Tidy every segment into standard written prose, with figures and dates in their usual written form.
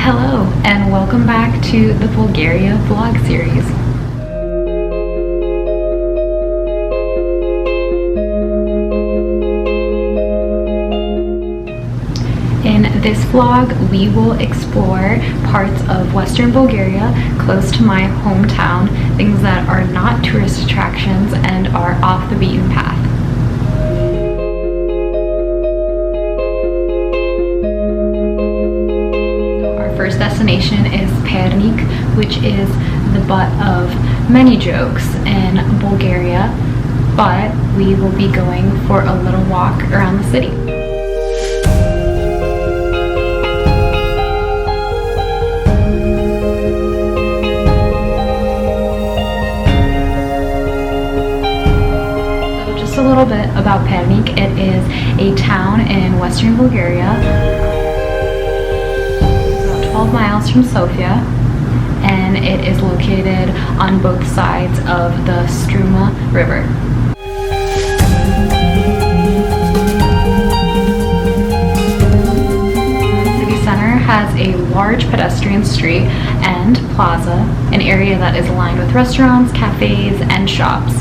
Hello and welcome back to the Bulgaria vlog series. In this vlog, we will explore parts of Western Bulgaria close to my hometown, things that are not tourist attractions and are off the beaten path. First destination is Pernik, which is the butt of many jokes in Bulgaria, but we will be going for a little walk around the city. So just a little bit about Pernik. It is a town in Western Bulgaria, 12 miles from Sofia, and it is located on both sides of the Struma River. The city center has a large pedestrian street and plaza, an area that is lined with restaurants, cafes, and shops.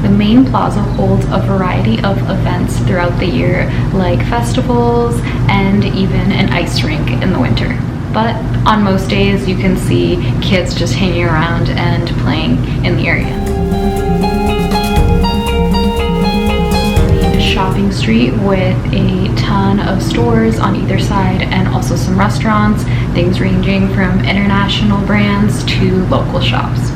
The main plaza holds a variety of events throughout the year, like festivals and even an ice rink in the winter. But on most days you can see kids just hanging around and playing in the area. A shopping street with a ton of stores on either side and also some restaurants, things ranging from international brands to local shops.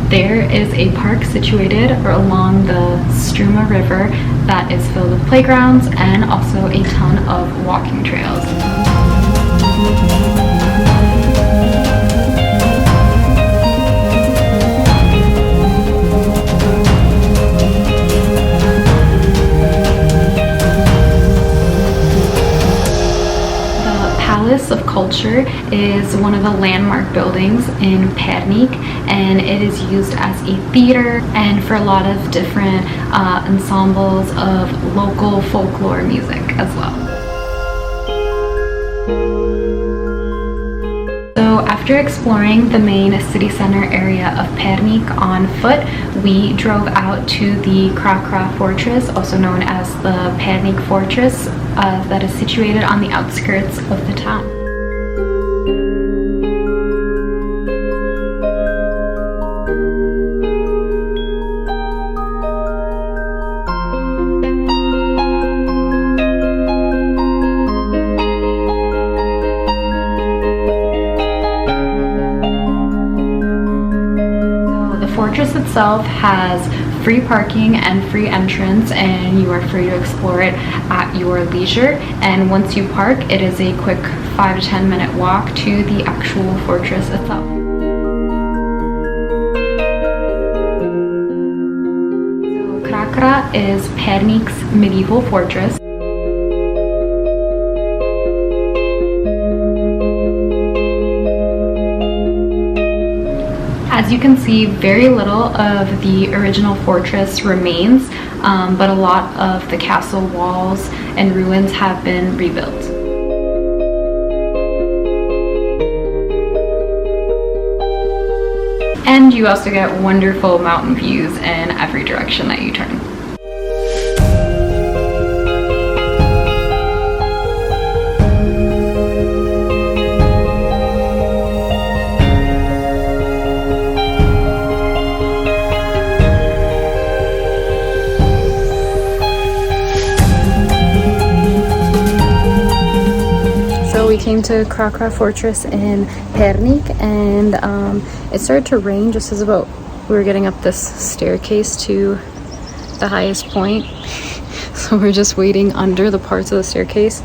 There is a park situated along the Struma River that is filled with playgrounds and also a ton of walking trails. Palace of Culture is one of the landmark buildings in Pernik, and it is used as a theater and for a lot of different ensembles of local folklore music as well. So after exploring the main city center area of Pernik on foot, we drove out to the Krakra fortress, also known as the Pernik fortress, that is situated on the outskirts of the town. The fortress itself has free parking and free entrance, and you are free to explore it at your leisure. And once you park, it is a quick 5 to 10 minute walk to the actual fortress itself. So Krakra is Pernik's medieval fortress. As you can see, very little of the original fortress remains, but a lot of the castle walls and ruins have been rebuilt. And you also get wonderful mountain views in every direction that you turn. We came to Krakra Fortress in Pernik, and it started to rain just as about we were getting up this staircase to the highest point. So we're just waiting under the parts of the staircase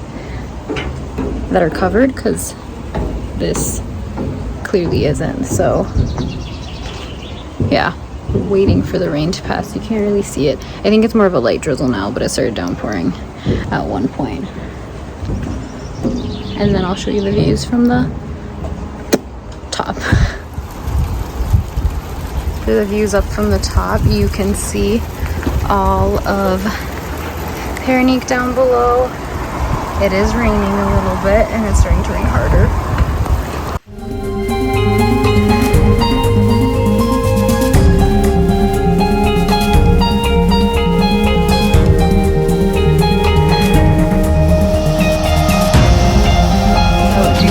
that are covered, because this clearly isn't. So yeah, waiting for the rain to pass. You can't really see it. I think it's more of a light drizzle now, but it started downpouring at one point. And then I'll show you the views from the top. For the views up from the top, you can see all of Pernik down below. It is raining a little bit and it's starting to rain harder.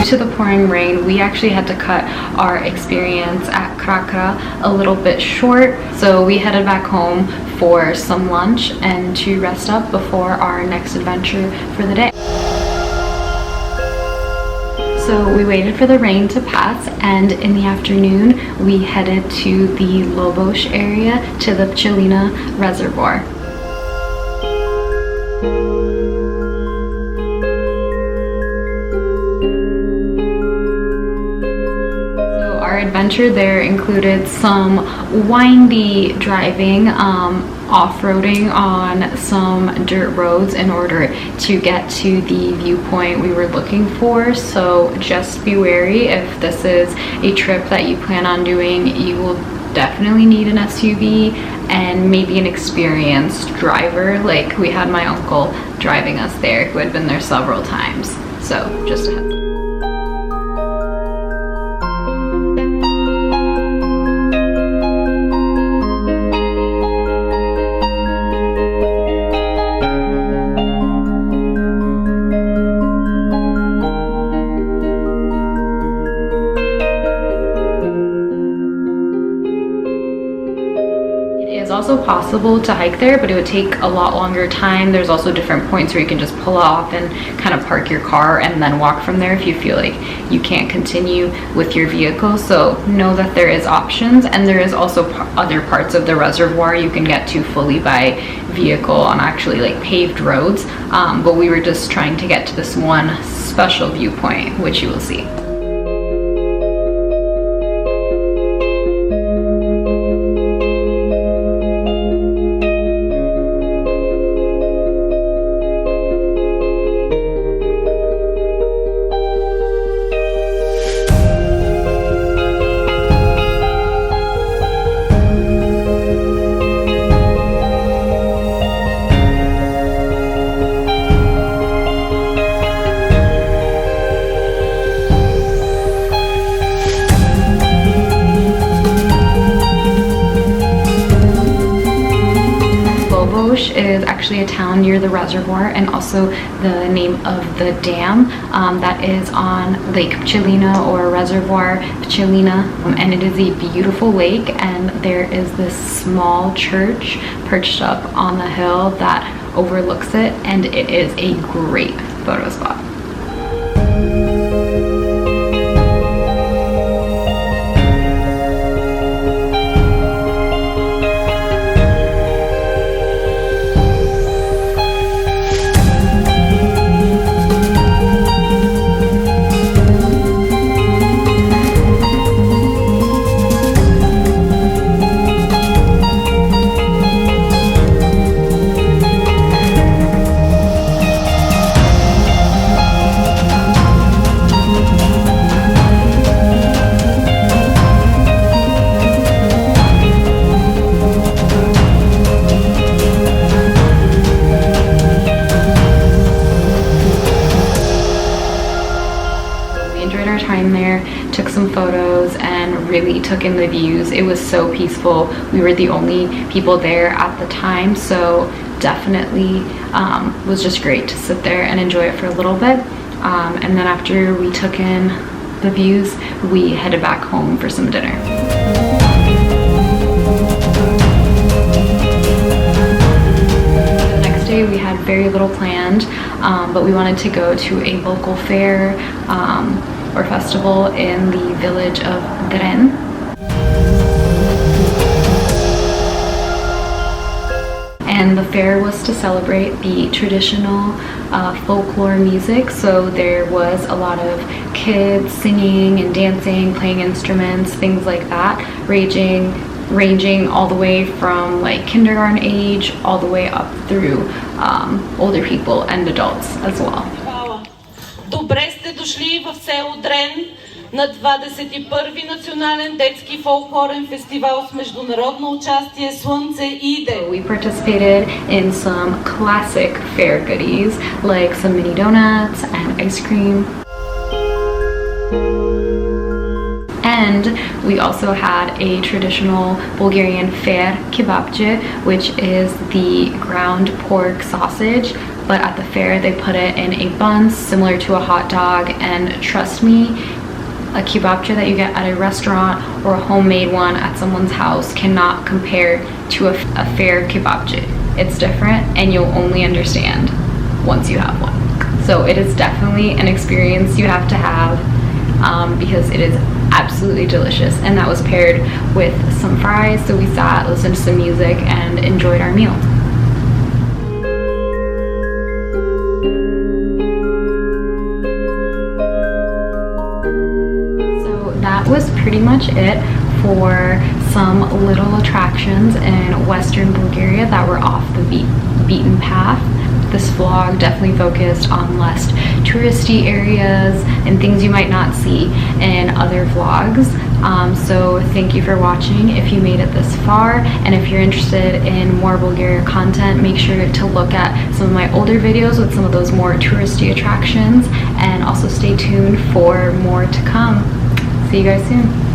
To the pouring rain, we actually had to cut our experience at Krakra a little bit short, so we headed back home for some lunch and to rest up before our next adventure for the day. So we waited for the rain to pass, and in the afternoon we headed to the Lobosh area, to the Pchelina reservoir. Adventure there included some windy driving, off-roading on some dirt roads in order to get to the viewpoint we were looking for. So just be wary if this is a trip that you plan on doing. You will definitely need an SUV and maybe an experienced driver. Like we had my uncle driving us there who had been there several times. So just a heads up. Also possible to hike there, but it would take a lot longer time. There's also different points where you can just pull off and kind of park your car and then walk from there if you feel like you can't continue with your vehicle. So know that there is options, and there is also other parts of the reservoir you can get to fully by vehicle on actually like paved roads, but we were just trying to get to this one special viewpoint, which you will see. Is actually a town near the reservoir, and also the name of the dam that is on Lake Pchelina, or Reservoir Pchelina, and it is a beautiful lake, and there is this small church perched up on the hill that overlooks it, and it is a great photo spot. Took some photos and really took in the views. It was so peaceful. We were the only people there at the time, so definitely was just great to sit there and enjoy it for a little bit. And then after we took in the views, we headed back home for some dinner. The next day we had very little planned, but we wanted to go to a local fair or festival in the village of Dren. And the fair was to celebrate the traditional folklore music, so there was a lot of kids singing and dancing, playing instruments, things like that, ranging all the way from like kindergarten age all the way up through older people and adults as well. Добре сте дошли в село Дрен. на 21-ви национален детски фолклорен фестивал с международно участие Слънце иде. We participated in some classic fair goodies like some mini donuts and ice cream. And we also had a traditional Bulgarian fair kebabche, which is the ground pork sausage, but at the fair they put it in a bun similar to a hot dog, and trust me, a kebabche that you get at a restaurant or a homemade one at someone's house cannot compare to a fair kebabche. It's different and you'll only understand once you have one. So it is definitely an experience you have to have because it is absolutely delicious, and that was paired with some fries, so we sat, listened to some music, and enjoyed our meal. So that was pretty much it for some little attractions in Western Bulgaria that were off the beaten path. This vlog definitely focused on less touristy areas and things you might not see in other vlogs. So thank you for watching if you made it this far, and if you're interested in more Bulgaria content, make sure to look at some of my older videos with some of those more touristy attractions, and also stay tuned for more to come. See you guys soon.